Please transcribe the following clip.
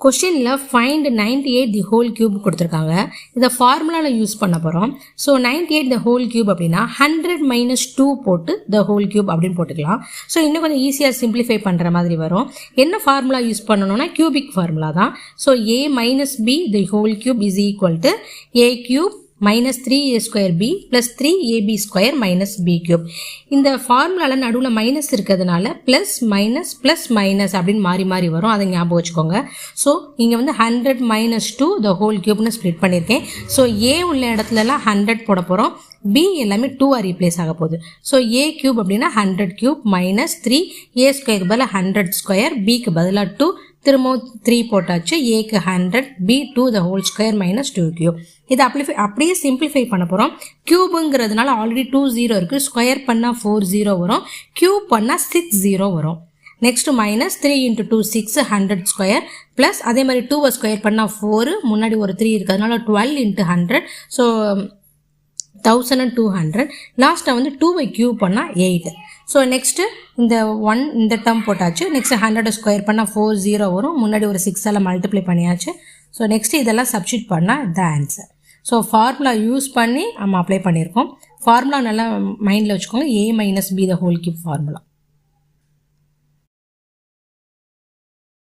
கொஷினில் find 98 the whole cube கொடுத்துருக்காங்க. இதை ஃபார்முலாவில் யூஸ் பண்ண போகிறோம். ஸோ 98 த ஹோல் கியூப் அப்படின்னா 100 - 2 போட்டு த ஹோல் கியூப் அப்படின்னு போட்டுக்கலாம். ஸோ இன்னும் கொஞ்சம் ஈஸியாக சிம்பிளிஃபை பண்ணுற மாதிரி வரும். என்ன ஃபார்முலா யூஸ் பண்ணணும்னா கியூபிக் ஃபார்முலா தான். So a - b the whole cube is equal to a cube minus 3a² plus 3ab² minus b cube. இந்த ஃபார்முலாவில் நடுவில் மைனஸ் இருக்கிறதுனால ப்ளஸ் மைனஸ் ப்ளஸ் மைனஸ் அப்படின்னு மாறி மாறி வரும். அதை ஞாபகம் வச்சுக்கோங்க. ஸோ இங்கே வந்து 100 - 2 த ஹோல் கியூப்னு ஸ்ப்ளிட் பண்ணியிருக்கேன். ஸோ ஏ உள்ள இடத்துலலாம் 100 போட போகிறோம். b எல்லாமே 2 ரீப்ளேஸ் ஆக போகுது. ஸோ a கியூப் அப்படின்னா 100 கியூப் மைனஸ் 3 a² பதிலாக 100², bக்கு பதிலாக 2, திரும்பவும் 3 போட்டாச்சு, ஏக்கு 100, b 2 the whole square minus 2 cube. இதை அப்படியே சிம்பிளிஃபை பண்ண போகிறோம். கியூபுங்கிறதுனால ஆல்ரெடி 2 0 இருக்குது. ஸ்கொயர் பண்ணால் 4 0 வரும். கியூப் பண்ணால் 6 0 வரும். நெக்ஸ்ட்டு மைனஸ் 3 × 2 6 100² ப்ளஸ் அதே மாதிரி 2 ஸ்கொயர் பண்ணால் 4, முன்னாடி ஒரு 3 இருக்கிறதுனால 12 × 100. ஸோ 1200. லாஸ்ட்டாக வந்து 2 கியூப் பண்ணால் 8. ஸோ நெக்ஸ்ட்டு இந்த டேர்ம் போட்டாச்சு. நெக்ஸ்ட் 100 ஸ்கொயர் பண்ணால் 4 0 வரும். முன்னாடி ஒரு 6 மல்டிப்ளை பண்ணியாச்சு. ஸோ நெக்ஸ்ட்டு இதெல்லாம் சப்ஸ்டிட் பண்ணால் the answer. So formula use பண்ணி நம்ம அப்ளை பண்ணியிருக்கோம். ஃபார்முலா நல்லா மைண்டில் வச்சுக்கோங்க. a - b the whole cube formula.